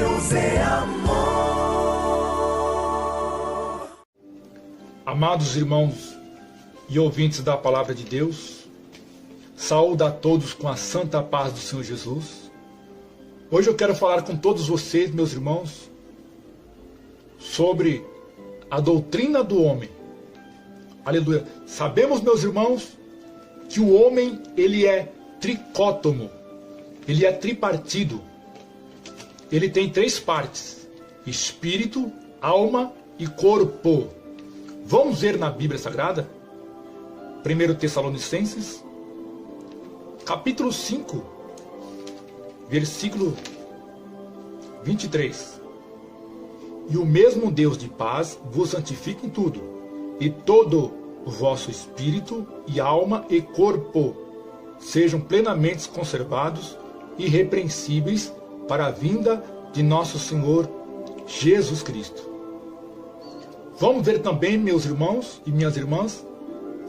Deus é amor. Amados irmãos e ouvintes da Palavra de Deus, saúdo a todos com a santa paz do Senhor Jesus. Hoje eu quero falar com todos vocês, meus irmãos, sobre a doutrina do homem. Aleluia. Sabemos, meus irmãos, que o homem, ele é tricótomo, ele é tripartido. Ele tem três partes: espírito, alma e corpo. Vamos ver na Bíblia Sagrada? 1 Tessalonicenses, capítulo 5, versículo 23. E o mesmo Deus de paz vos santifique em tudo, e todo o vosso espírito e alma e corpo sejam plenamente conservados e irrepreensíveis para a vinda de nosso Senhor Jesus Cristo. Vamos ver também, meus irmãos e minhas irmãs,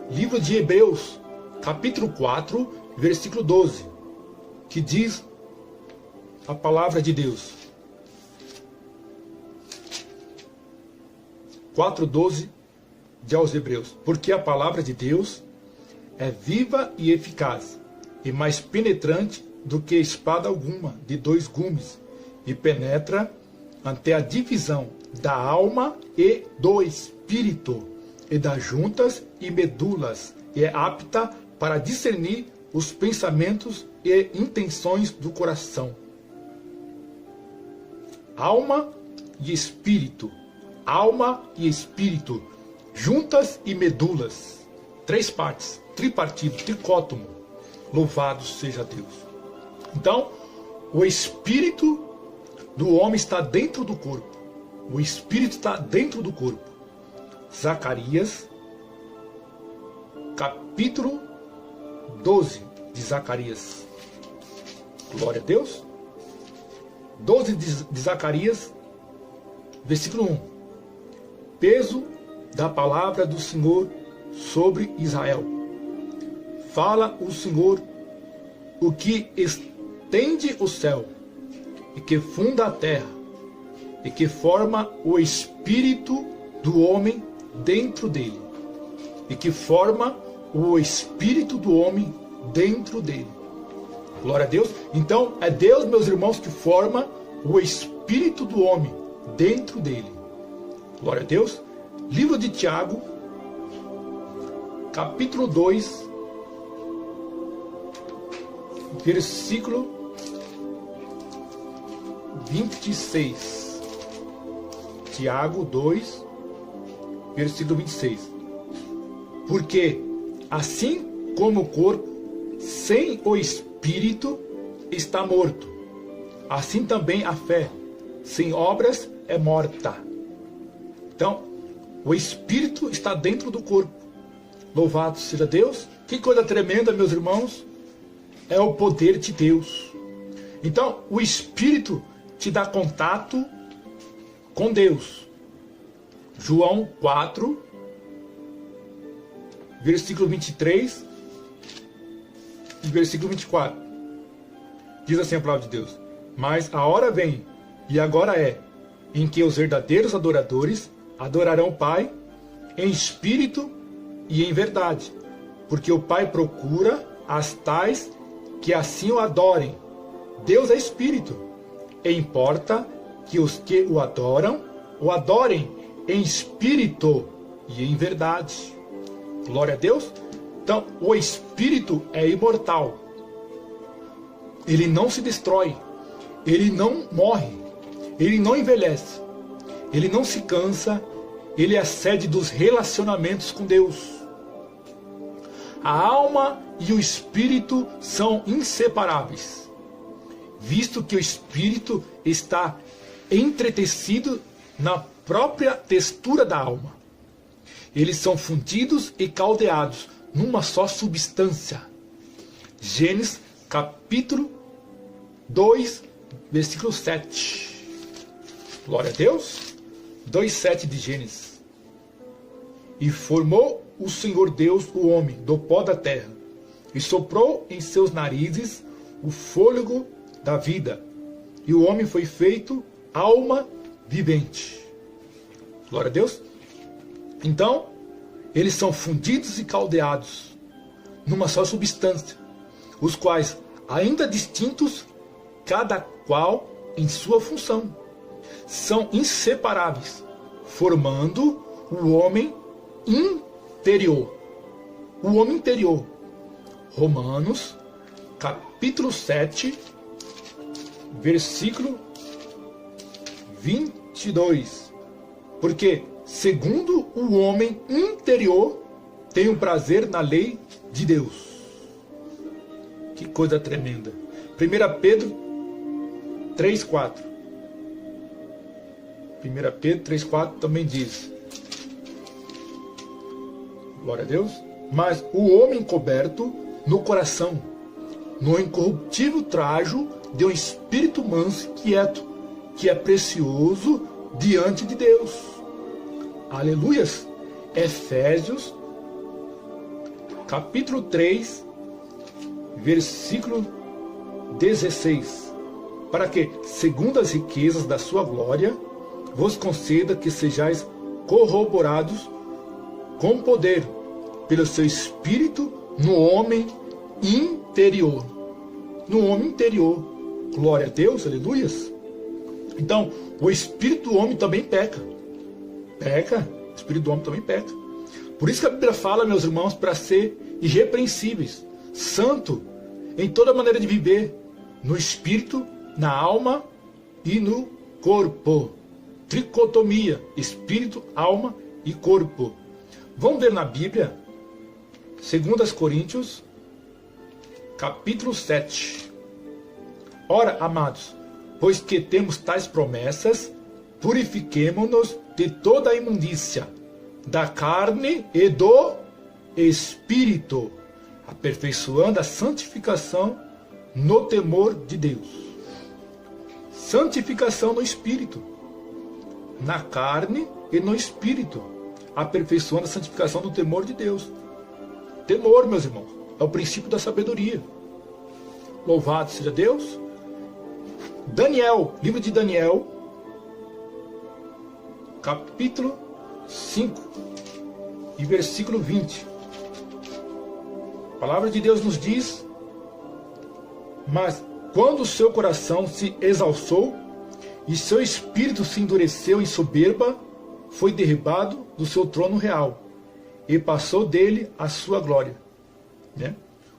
livro de Hebreus, capítulo 4, versículo 12, que diz a palavra de Deus. 4:12 de aos Hebreus. Porque a palavra de Deus é viva e eficaz, e mais penetrante do que espada alguma de dois gumes, e penetra até a divisão da alma e do espírito, e das juntas e medulas, e é apta para discernir os pensamentos e intenções do coração. Alma e espírito, juntas e medulas, três partes, tripartido, tricótomo. Louvado seja Deus. Então, o espírito do homem está dentro do corpo. O espírito está dentro do corpo. Zacarias, capítulo 12 de Zacarias. Glória a Deus. 12 de Zacarias, versículo 1. Peso da palavra do Senhor sobre Israel. Fala o Senhor, o que estende o céu, e que funda a terra, e que forma o espírito do homem dentro dele, e que forma o espírito do homem dentro dele. Glória a Deus. Então é Deus, meus irmãos, que forma o espírito do homem dentro dele. Glória a Deus. Livro de Tiago, capítulo 2, versículo 26. Tiago 2, versículo 26. Porque assim como o corpo sem o espírito está morto, assim também a fé sem obras é morta. Então, o espírito está dentro do corpo. Louvado seja Deus. Que coisa tremenda, meus irmãos. É o poder de Deus. Então, o espírito te dá contato com Deus. João 4, versículo 23 e versículo 24. Diz assim a palavra de Deus: mas a hora vem, e agora é, em que os verdadeiros adoradores adorarão o Pai em espírito e em verdade, porque o Pai procura as tais que assim o adorem. Deus é espírito, e importa que os que o adorem em espírito e em verdade. Glória a Deus. Então, o espírito é imortal. Ele não se destrói, ele não morre, ele não envelhece, ele não se cansa, ele é a sede dos relacionamentos com Deus. A alma e o espírito são inseparáveis, visto que o espírito está entretecido na própria textura da alma. Eles são fundidos e caldeados numa só substância. Gênesis capítulo 2, versículo 7. Glória a Deus. 2:7 de Gênesis. E formou o Senhor Deus o homem do pó da terra, e soprou em seus narizes o fôlego da vida, e o homem foi feito alma vivente. Glória a Deus. Então, eles são fundidos e caldeados numa só substância, os quais, ainda distintos, cada qual em sua função, são inseparáveis, formando o homem interior. O homem interior. Romanos, capítulo 7, versículo 22. Porque, segundo o homem interior, tem o prazer na lei de Deus. Que coisa tremenda. 1 Pedro 3,4. 1 Pedro 3,4 também diz: glória a Deus. Mas o homem coberto no coração, no incorruptível trajo de um espírito manso e quieto, que é precioso diante de Deus. Aleluias. Efésios, capítulo 3, versículo 16. Para que, segundo as riquezas da sua glória, vos conceda que sejais corroborados com poder pelo seu Espírito no homem interior. No homem interior. Glória a Deus, aleluias. Então, o Espírito do homem também peca. Peca. O Espírito do homem também peca. Por isso que a Bíblia fala, meus irmãos, para ser irrepreensíveis, santo em toda maneira de viver, no Espírito, na alma e no corpo. Tricotomia, Espírito, alma e corpo. Vamos ver na Bíblia, 2 Coríntios, capítulo 7. Ora, amados, pois que temos tais promessas, purifiquemo-nos de toda a imundícia, da carne e do Espírito, aperfeiçoando a santificação no temor de Deus. Santificação no Espírito, na carne e no Espírito, aperfeiçoando a santificação no temor de Deus. Temor, meus irmãos, é o princípio da sabedoria. Louvado seja Deus. Daniel, livro de Daniel, capítulo 5 e versículo 20. A palavra de Deus nos diz: mas quando o seu coração se exalçou e seu espírito se endureceu em soberba, foi derribado do seu trono real e passou dele a sua glória. Né?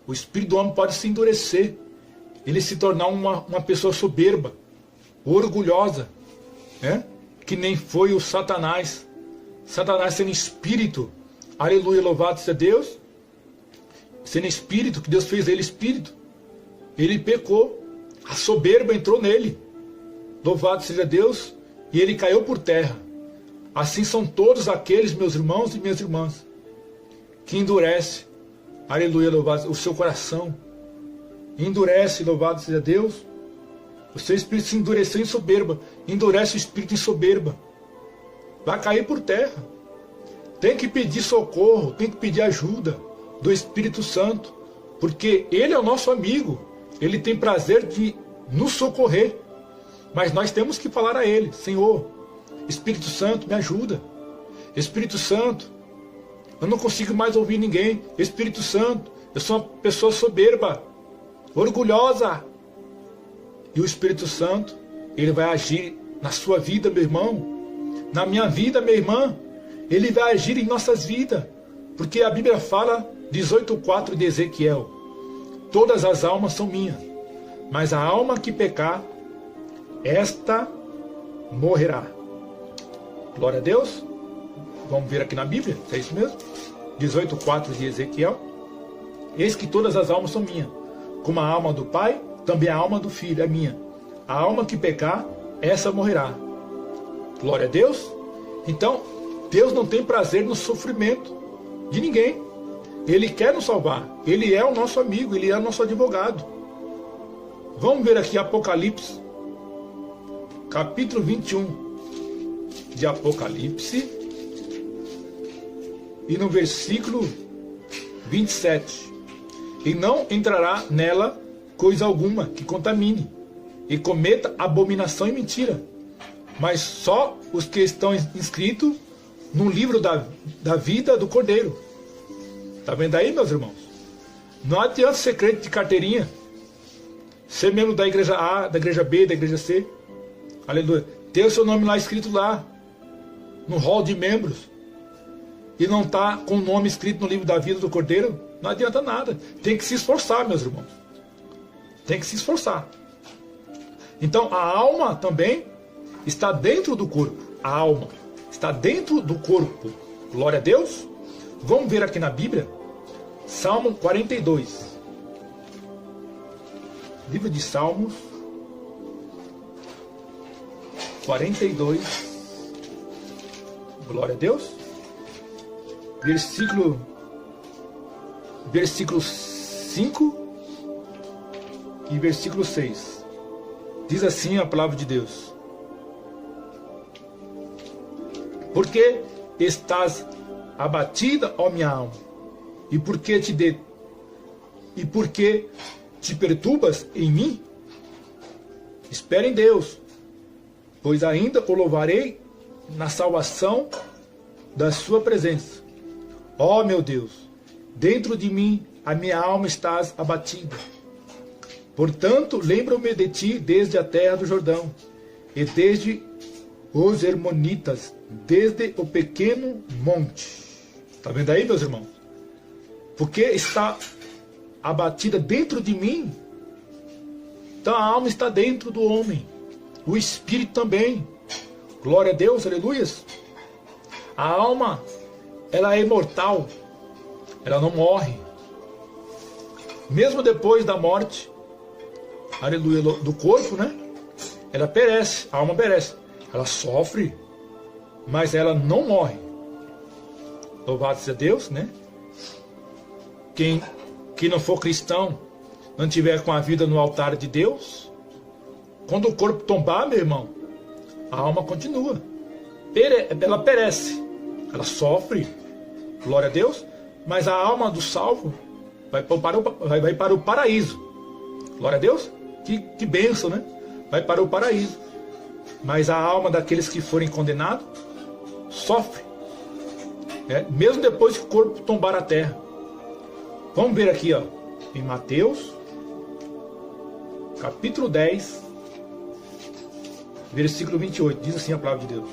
O espírito do homem pode se endurecer, ele se tornar uma pessoa soberba, orgulhosa, né? Que nem foi o Satanás. Satanás sendo espírito, aleluia, louvado seja Deus, sendo espírito, que Deus fez ele espírito, ele pecou, a soberba entrou nele, louvado seja Deus, e ele caiu por terra. Assim são todos aqueles, meus irmãos e minhas irmãs, que endurece, aleluia, louvado, o seu coração, endurece, louvado seja Deus, o seu espírito se endureceu em soberba, endurece o espírito em soberba, vai cair por terra. Tem que pedir socorro, tem que pedir ajuda do Espírito Santo, porque Ele é o nosso amigo, Ele tem prazer de nos socorrer, mas nós temos que falar a Ele: Senhor, Espírito Santo, me ajuda. Espírito Santo, eu não consigo mais ouvir ninguém. Espírito Santo, eu sou uma pessoa soberba, orgulhosa. E o Espírito Santo, Ele vai agir na sua vida, meu irmão, na minha vida, minha irmã. Ele vai agir em nossas vidas, porque a Bíblia fala, 18:4 de Ezequiel: todas as almas são minhas, mas a alma que pecar, esta morrerá. Glória a Deus. Vamos ver aqui na Bíblia, é isso mesmo? 18:4 de Ezequiel: eis que todas as almas são minhas, como a alma do Pai, também a alma do Filho é minha. A alma que pecar, essa morrerá. Glória a Deus. Então, Deus não tem prazer no sofrimento de ninguém. Ele quer nos salvar. Ele é o nosso amigo, Ele é o nosso advogado. Vamos ver aqui Apocalipse, capítulo 21 de Apocalipse, e no versículo 27. E não entrará nela coisa alguma que contamine, e cometa abominação e mentira, mas só os que estão inscritos no livro da vida do Cordeiro. Está vendo aí, meus irmãos? Não adianta ser crente de carteirinha, ser membro da igreja A, da igreja B, da igreja C. Aleluia. Ter o seu nome lá escrito lá, no hall de membros, e não está com o nome escrito no livro da vida do Cordeiro, não adianta nada. Tem que se esforçar, meus irmãos. Tem que se esforçar. Então, a alma também está dentro do corpo. A alma está dentro do corpo. Glória a Deus. Vamos ver aqui na Bíblia, Salmo 42. Livro de Salmos 42. Glória a Deus. Versículo 5 e versículo 6. Diz assim a palavra de Deus: Por que estás abatida, ó minha alma? E por que te perturbas em mim? Espere em Deus, pois ainda o louvarei na salvação da sua presença. Ó meu Deus, dentro de mim a minha alma está abatida. Portanto, lembro-me de ti desde a terra do Jordão, e desde os Hermonitas, desde o pequeno monte. Está vendo aí, meus irmãos? Porque está abatida dentro de mim. Então a alma está dentro do homem, o espírito também. Glória a Deus, aleluias. A alma, ela é imortal, ela não morre. Mesmo depois da morte, aleluia, do corpo, né? Ela perece, a alma perece. Ela sofre, mas ela não morre. Louvado seja Deus, né? Quem não for cristão, não tiver com a vida no altar de Deus, quando o corpo tombar, meu irmão, a alma continua. Ela perece, ela sofre, glória a Deus, mas a alma do salvo vai para o paraíso. Glória a Deus, que bênção, né? Vai para o paraíso. Mas a alma daqueles que forem condenados sofre, mesmo depois que o corpo tombar a terra. Vamos ver aqui, ó, em Mateus, capítulo 10, versículo 28, diz assim a palavra de Deus: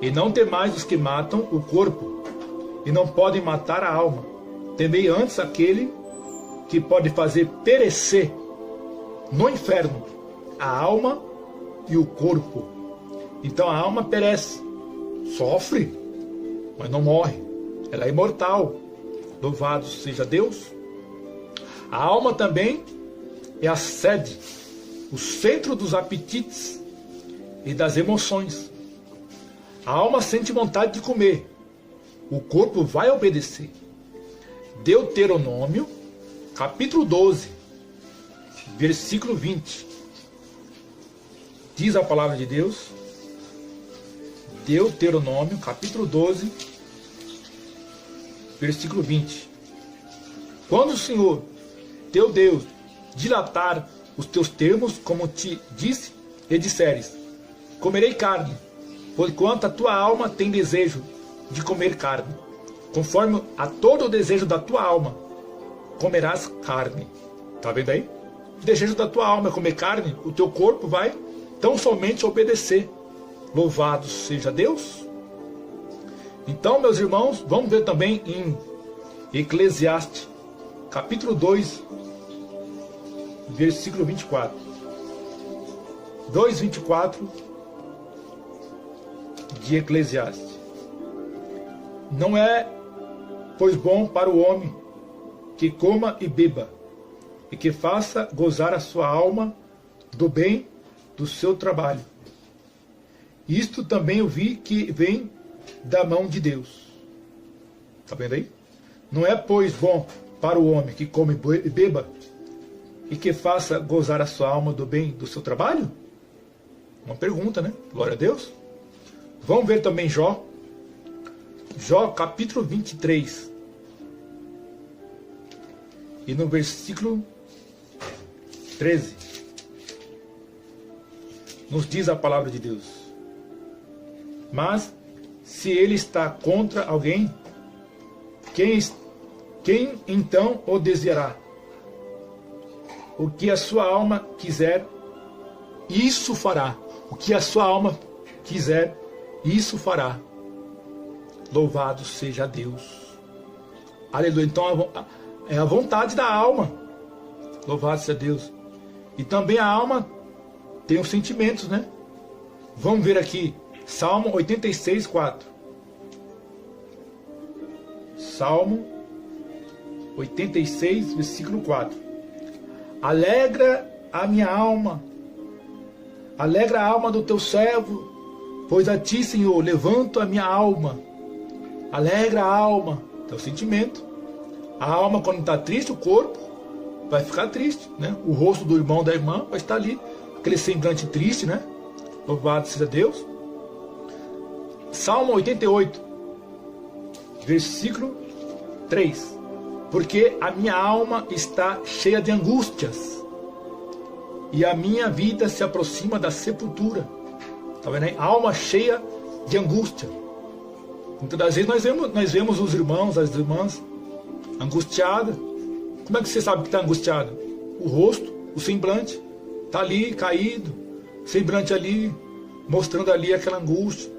E não temais os que matam o corpo, e não podem matar a alma. Temei antes aquele que pode fazer perecer no inferno a alma e o corpo. Então a alma perece, sofre, mas não morre. Ela é imortal. Louvado seja Deus. A alma também é a sede, o centro dos apetites e das emoções. A alma sente vontade de comer, o corpo vai obedecer. Deuteronômio, capítulo 12, versículo 20. Diz a palavra de Deus, Deuteronômio, capítulo 12, versículo 20. Quando o Senhor, teu Deus, dilatar os teus termos, como te disse, e disseres: Comerei carne, porquanto a tua alma tem desejo de comer carne, conforme a todo o desejo da tua alma, comerás carne. Está vendo aí? O desejo da tua alma é comer carne, o teu corpo vai tão somente obedecer. Louvado seja Deus. Então, meus irmãos, vamos ver também em Eclesiastes, capítulo 2, versículo 24. 2:24 de Eclesiastes. Não é, pois, bom para o homem que coma e beba, e que faça gozar a sua alma do bem do seu trabalho. Isto também eu vi que vem da mão de Deus. Está vendo aí? Não é, pois, bom para o homem que come e beba, e que faça gozar a sua alma do bem do seu trabalho? Uma pergunta, né? Glória a Deus. Vamos ver também Jó. Jó, capítulo 23. E no versículo 13. Nos diz a palavra de Deus: Mas se ele está contra alguém, quem então o desviará? O que a sua alma quiser, isso fará. O que a sua alma quiser, isso fará. Louvado seja Deus. Aleluia. Então é a vontade da alma. Louvado seja Deus. E também a alma tem os sentimentos, né? Vamos ver aqui. Salmo 86, 4. Salmo 86, versículo 4. Alegra a minha alma. Alegra a alma do teu servo, pois a ti, Senhor, levanto a minha alma. Alegra a alma. É o sentimento. A alma, quando está triste, o corpo vai ficar triste, né? O rosto do irmão, da irmã, vai estar ali, aquele semblante triste, né? Louvado seja Deus. Salmo 88, versículo 3. Porque a minha alma está cheia de angústias, e a minha vida se aproxima da sepultura. Está vendo aí? Alma cheia de angústia. Muitas das vezes nós vemos os irmãos, as irmãs angustiadas. Como é que você sabe que está angustiada? O rosto, o semblante, está ali caído, semblante ali, mostrando ali aquela angústia.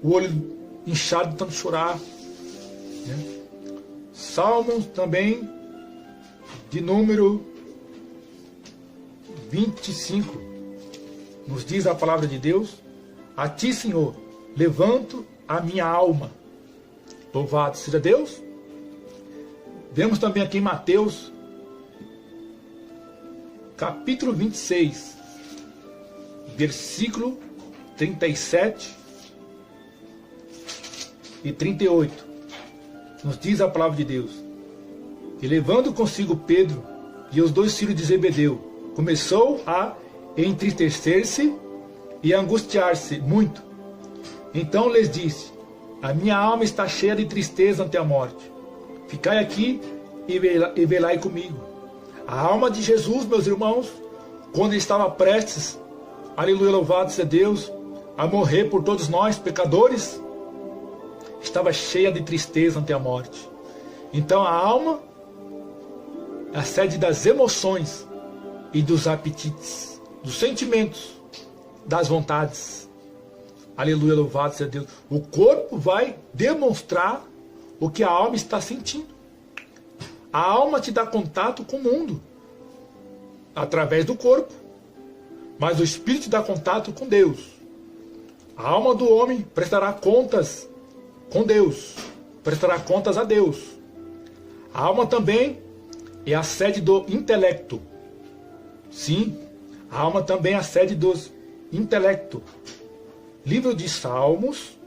O olho inchado de tanto chorar, né? Salmos também, de número 25, nos diz a palavra de Deus: a ti, Senhor, levanto a minha alma. Louvado seja Deus. Vemos também aqui em Mateus, capítulo 26, versículo 37 e 38. Nos diz a palavra de Deus: e levando consigo Pedro e os 2 filhos de Zebedeu, começou a entristecer-se e a angustiar-se muito. Então lhes disse: a minha alma está cheia de tristeza ante a morte. Ficai aqui e velai comigo. A alma de Jesus, meus irmãos, quando ele estava prestes, aleluia, louvado seja Deus, a morrer por todos nós, pecadores, estava cheia de tristeza ante a morte. Então a alma é a sede das emoções e dos apetites, dos sentimentos, das vontades. Aleluia, louvado seja Deus. O corpo vai demonstrar o que a alma está sentindo. A alma te dá contato com o mundo através do corpo, mas o espírito te dá contato com Deus. A alma do homem prestará contas com Deus, prestará contas a Deus. A alma também é a sede do intelecto. Sim, a alma também é a sede dos intelecto. Livro de Salmos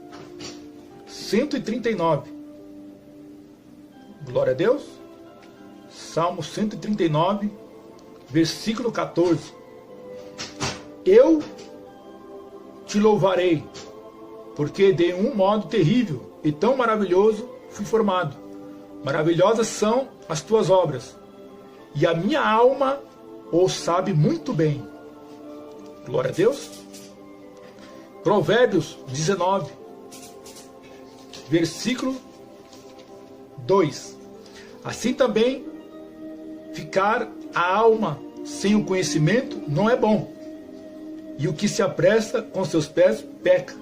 139. Glória a Deus. Salmo 139, versículo 14. Eu te louvarei, porque de um modo terrível e tão maravilhoso fui formado. Maravilhosas são as tuas obras, e a minha alma o sabe muito bem. Glória a Deus. Provérbios 19, versículo 2. Assim também, ficar a alma sem o conhecimento não é bom, e o que se apressa com seus pés peca.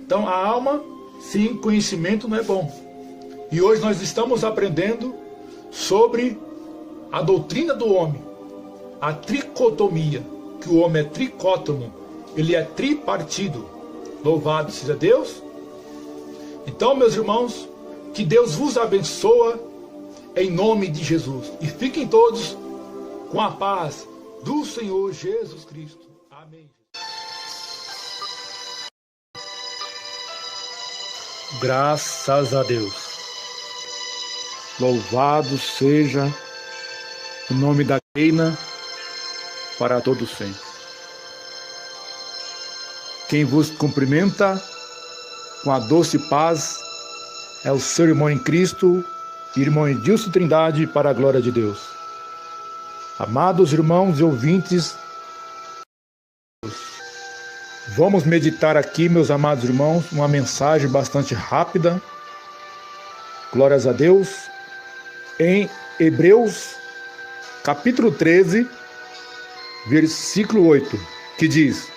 Então a alma sem conhecimento não é bom. E hoje nós estamos aprendendo sobre a doutrina do homem, a tricotomia, que o homem é tricótomo, ele é tripartido. Louvado seja Deus. Então, meus irmãos, que Deus vos abençoe em nome de Jesus. E fiquem todos com a paz do Senhor Jesus Cristo. Amém. Graças a Deus. Louvado seja o nome da reina para todos sempre. Quem vos cumprimenta com a doce paz é o seu irmão em Cristo, irmão Edilson Trindade, para a glória de Deus. Amados irmãos e ouvintes, Vamos meditar aqui, meus amados irmãos, uma mensagem bastante rápida. Glórias a Deus. Em Hebreus, capítulo 13, versículo 8, que diz: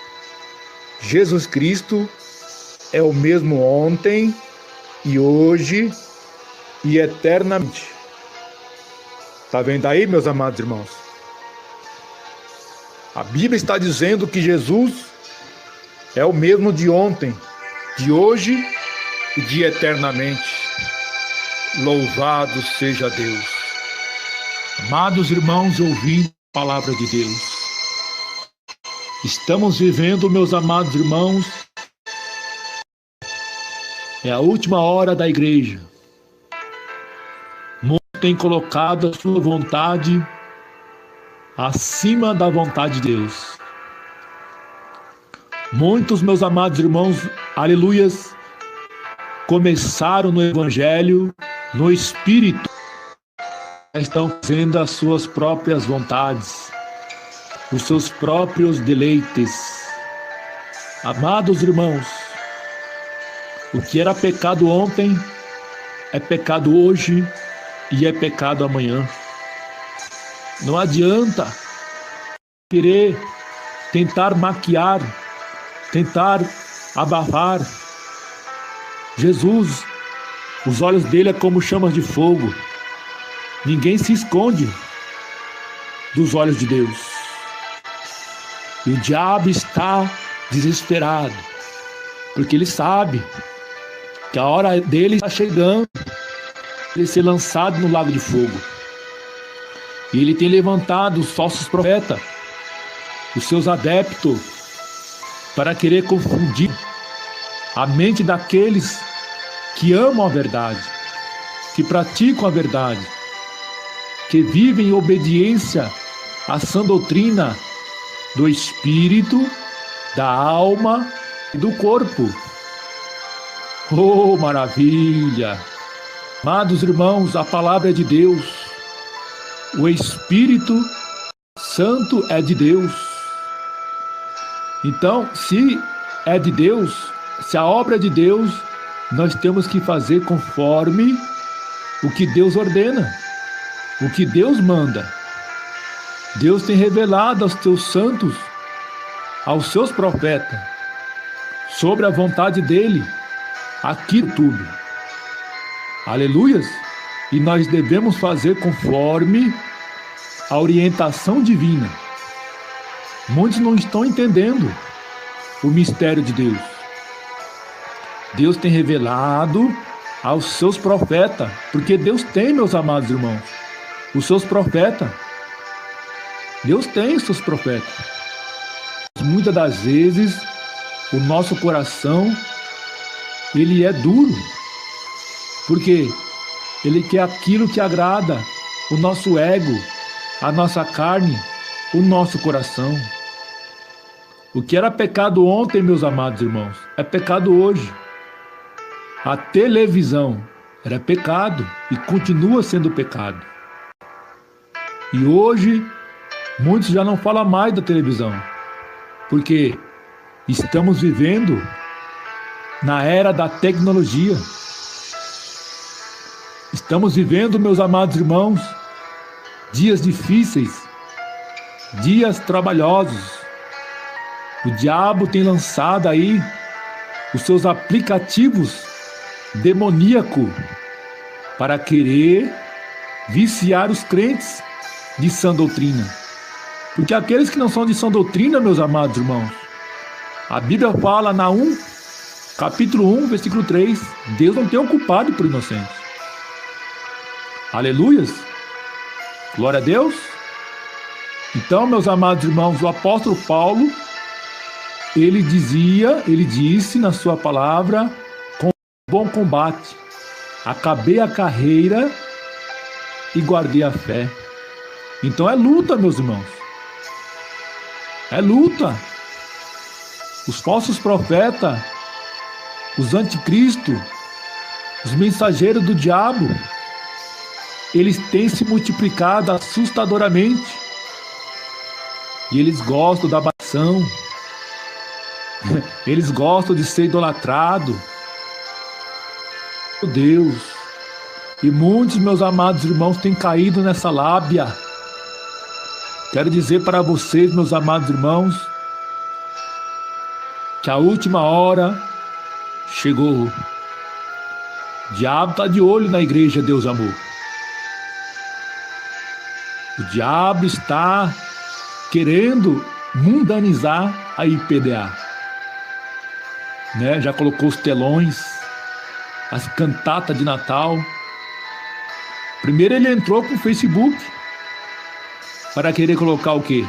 Jesus Cristo é o mesmo ontem e hoje e eternamente. Está vendo aí, meus amados irmãos? A Bíblia está dizendo que Jesus é o mesmo de ontem, de hoje e de eternamente. Louvado seja Deus. Amados irmãos, ouvindo a palavra de Deus, estamos vivendo, meus amados irmãos, é a última hora da igreja. Muitos têm colocado a sua vontade acima da vontade de Deus. Muitos, meus amados irmãos, aleluias, começaram no Evangelho, no Espírito, estão fazendo as suas próprias vontades, os seus próprios deleites. Amados irmãos, o que era pecado ontem é pecado hoje e é pecado amanhã. Não adianta querer tentar maquiar, tentar abafar. Jesus, os olhos dele é como chamas de fogo. Ninguém se esconde dos olhos de Deus. E o diabo está desesperado, porque ele sabe que a hora dele está chegando, ele ser lançado no lago de fogo. E ele tem levantado os falsos profetas, os seus adeptos, para querer confundir a mente daqueles que amam a verdade, que praticam a verdade, que vivem em obediência à sã doutrina do espírito, da alma e do corpo. Oh, maravilha! Amados irmãos, a palavra é de Deus, o Espírito Santo é de Deus. Então, se é de Deus, se a obra é de Deus, nós temos que fazer conforme o que Deus ordena, o que Deus manda. Deus tem revelado aos seus santos, aos seus profetas, sobre a vontade dele, aqui no YouTube. Aleluias! E nós devemos fazer conforme a orientação divina. Muitos não estão entendendo o mistério de Deus. Deus tem revelado aos seus profetas, porque Deus tem, meus amados irmãos, os seus profetas. Deus tem os seus profetas. Muitas das vezes, o nosso coração, ele é duro, porque ele quer aquilo que agrada o nosso ego, a nossa carne, o nosso coração. O que era pecado ontem, meus amados irmãos, é pecado hoje. A televisão era pecado e continua sendo pecado. E hoje, muitos já não falam mais da televisão, porque estamos vivendo na era da tecnologia. Estamos vivendo, meus amados irmãos, dias difíceis, dias trabalhosos. O diabo tem lançado aí os seus aplicativos demoníacos para querer viciar os crentes de sã doutrina. Porque aqueles que não são de sã doutrina, meus amados irmãos, a Bíblia fala na capítulo 1, versículo 3, Deus não tem um culpado por inocentes. Aleluias! Glória a Deus! Então, meus amados irmãos, o apóstolo Paulo, ele disse na sua palavra, com bom combate, acabei a carreira e guardei a fé. Então é luta, meus irmãos. É luta. Os falsos profetas, os anticristos, os mensageiros do diabo, eles têm se multiplicado assustadoramente. E eles gostam da abação. Eles gostam de ser idolatrados. Meu Deus. E muitos, meus amados irmãos, têm caído nessa lábia. Quero dizer para vocês, meus amados irmãos, que a última hora chegou. O diabo está de olho na igreja, Deus amor. O diabo está querendo mundanizar a IPDA. Né? Já colocou os telões, as cantatas de Natal. Primeiro ele entrou com o Facebook para querer colocar o quê?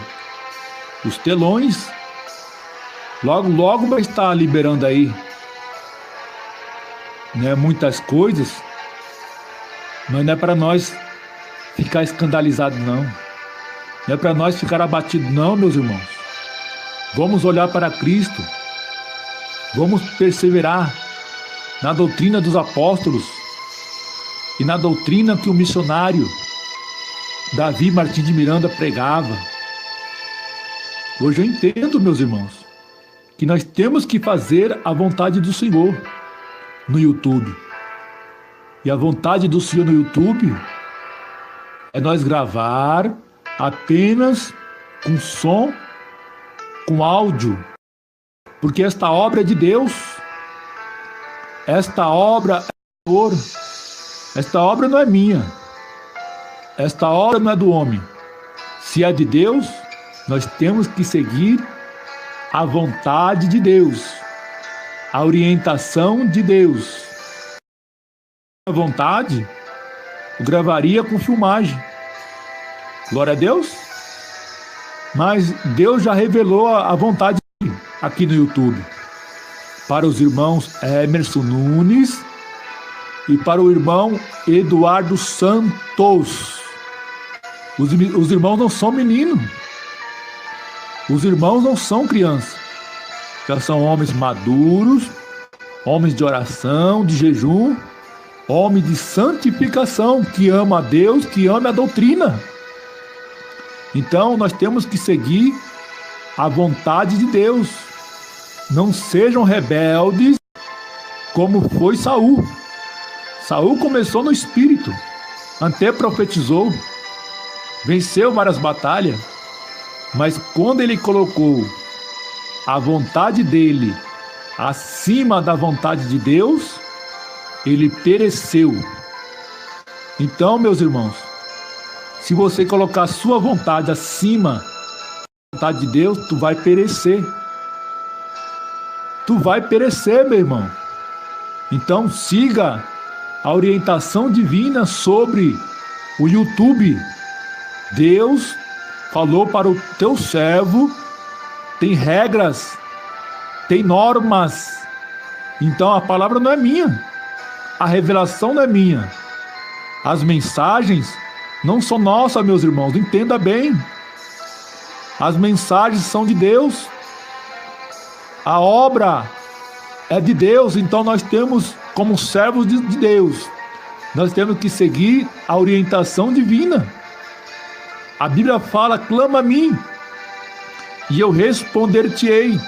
Os telões. Logo vai estar liberando aí, né, muitas coisas, mas não é para nós ficar escandalizado não. Não é para nós ficar abatido não, meus irmãos. Vamos olhar para Cristo. Vamos perseverar na doutrina dos apóstolos e na doutrina que o missionário Davi Martins de Miranda pregava. Hoje eu entendo, meus irmãos, que nós temos que fazer a vontade do Senhor no YouTube. E a vontade do Senhor no YouTube é nós gravar apenas com som, com áudio. Porque esta obra é de Deus. Esta obra é do Senhor. Esta obra não é minha. Esta obra não é do homem. Se é de Deus, nós temos que seguir a vontade de Deus, a orientação de Deus. A vontade, eu gravaria com filmagem. Glória a Deus. Mas Deus já revelou a vontade aqui no YouTube. Para os irmãos Emerson Nunes e para o irmão Eduardo Santos. Os irmãos não são meninos. Os irmãos não são crianças. Já são homens maduros, homens de oração, de jejum, homens de santificação, que ama a Deus, que ama a doutrina. Então nós temos que seguir a vontade de Deus. Não sejam rebeldes como foi Saul. Saul começou no espírito, até profetizou, venceu várias batalhas, mas quando ele colocou a vontade dele acima da vontade de Deus, ele pereceu. Então, meus irmãos, se você colocar a sua vontade acima da vontade de Deus, tu vai perecer. Tu vai perecer, meu irmão. Então, siga a orientação divina sobre o YouTube. Deus falou para o teu servo, tem regras, tem normas. Então a palavra não é minha, a revelação não é minha, as mensagens não são nossas, meus irmãos, entenda bem. As mensagens são de Deus, a obra é de Deus. Então nós temos, como servos de Deus, nós temos que seguir a orientação divina. A Bíblia fala, clama a mim, e eu responder-te-ei,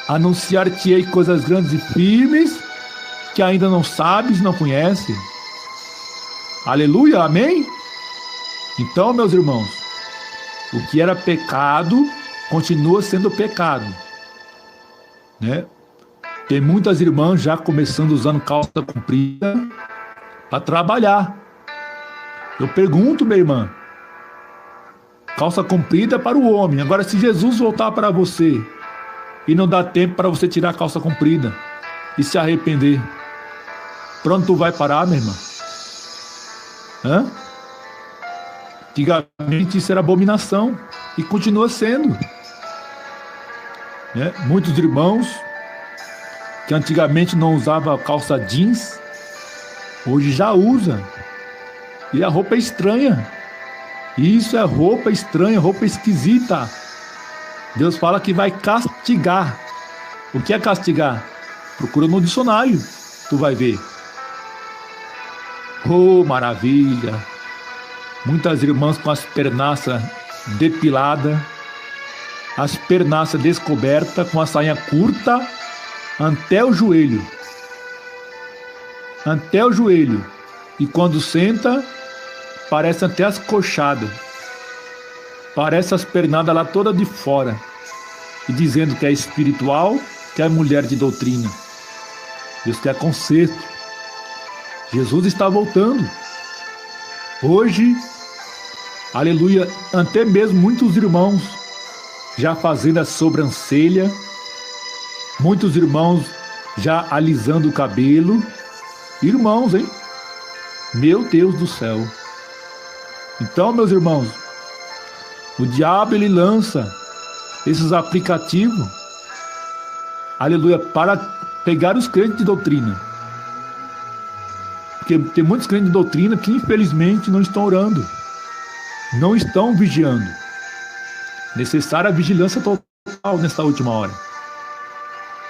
anunciar-te-ei coisas grandes e firmes, que ainda não sabes, não conheces. Aleluia, amém? Então, meus irmãos, o que era pecado, continua sendo pecado, né? Tem muitas irmãs já começando usando calça comprida para trabalhar. Eu pergunto, minha irmã, calça comprida é para o homem. Agora, se Jesus voltar para você e não dá tempo para você tirar a calça comprida e se arrepender, pronto, tu vai parar, minha irmã? Hã? Antigamente isso era abominação e continua sendo, né? Muitos irmãos que antigamente não usava calça jeans, hoje já usa, e a roupa é estranha. Isso é roupa estranha, roupa esquisita. Deus fala que vai castigar. O que é castigar? Procura no dicionário, tu vai ver. Oh, maravilha! Muitas irmãs com as pernaças depiladas, as pernaças descobertas, com a sainha curta até o joelho. Até o joelho. E quando senta, parece até as coxadas. Parece as pernadas lá toda de fora. E dizendo que é espiritual, que é mulher de doutrina. Deus quer conserto. Jesus está voltando. Hoje, aleluia, até mesmo muitos irmãos já fazendo a sobrancelha, muitos irmãos já alisando o cabelo. Irmãos, hein? Meu Deus do céu. Então, meus irmãos, o diabo ele lança esses aplicativos, aleluia, para pegar os crentes de doutrina. Porque tem muitos crentes de doutrina que infelizmente não estão orando, não estão vigiando. Necessária a vigilância total nesta última hora.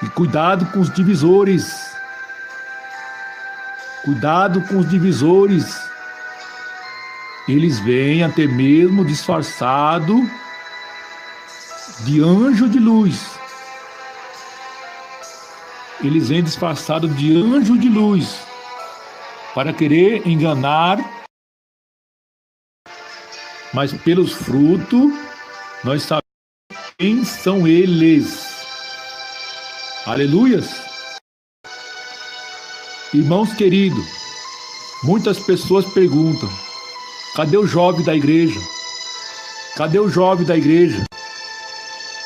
E cuidado com os divisores. Cuidado com os divisores. Eles vêm até mesmo disfarçado de anjo de luz. Eles vêm disfarçados de anjo de luz para querer enganar. Mas pelos frutos nós sabemos quem são eles. Aleluias. Irmãos queridos, muitas pessoas perguntam: cadê o jovem da igreja? Cadê o jovem da igreja?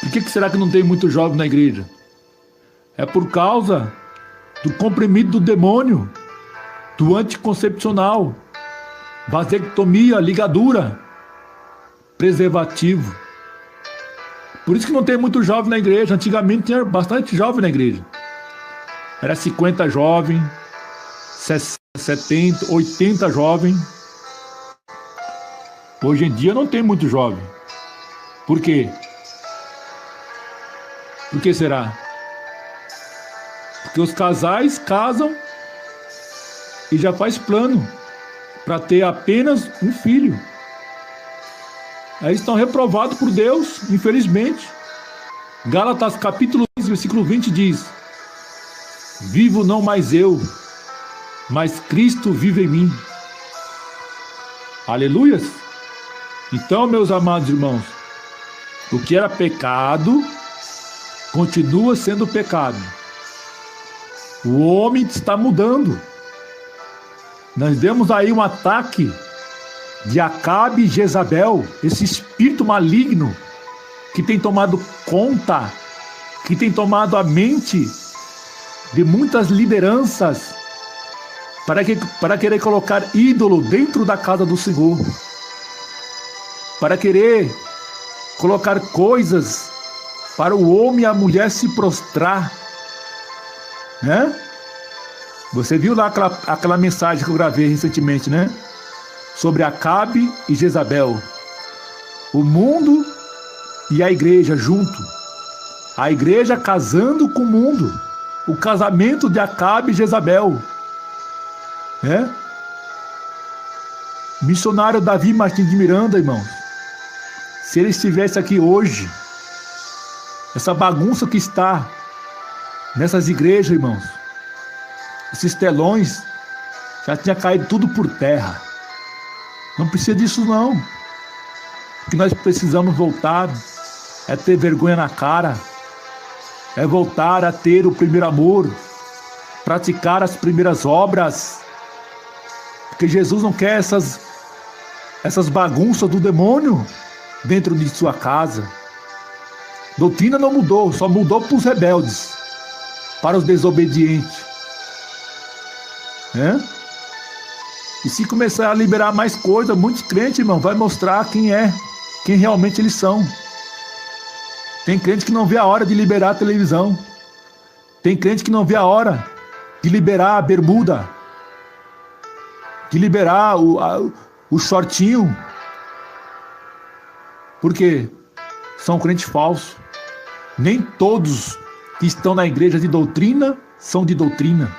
Por que será que não tem muito jovem na igreja? É por causa do comprimido do demônio, do anticoncepcional, vasectomia, ligadura, preservativo. Por isso que não tem muito jovem na igreja. Antigamente tinha bastante jovem na igreja. Era 50 jovens, 70, 80 jovens. Hoje em dia não tem muito jovem. Por quê? Por que será? Porque os casais casam e já faz plano para ter apenas um filho. Aí estão reprovados por Deus, infelizmente. Gálatas capítulo 6, versículo 20 diz: vivo não mais eu, mas Cristo vive em mim. Aleluias! Então, meus amados irmãos, o que era pecado continua sendo pecado. O homem está mudando. Nós demos aí um ataque de Acabe e Jezabel, esse espírito maligno que tem tomado conta, que tem tomado a mente de muitas lideranças para querer colocar ídolo dentro da casa do Senhor, para querer colocar coisas para o homem e a mulher se prostrar, né? Você viu lá aquela mensagem que eu gravei recentemente, né? Sobre Acabe e Jezabel. O mundo e a igreja junto. A igreja casando com o mundo. O casamento de Acabe e Jezabel. Né? Missionário Davi Martins de Miranda, irmãos. Se ele estivesse aqui hoje, essa bagunça que está nessas igrejas, irmãos, esses telões, já tinha caído tudo por terra. Não precisa disso não. O que nós precisamos voltar é ter vergonha na cara, é voltar a ter o primeiro amor, praticar as primeiras obras, porque Jesus não quer essas bagunças do demônio dentro de sua casa. Doutrina não mudou, só mudou para os rebeldes, para os desobedientes, né? E se começar a liberar mais coisa, muitos crentes, irmão, vai mostrar quem realmente eles são. Tem crente que não vê a hora de liberar a televisão. Tem crente que não vê a hora de liberar a bermuda, de liberar o shortinho. Por quê? São crentes falsos. Nem todos que estão na igreja de doutrina são de doutrina.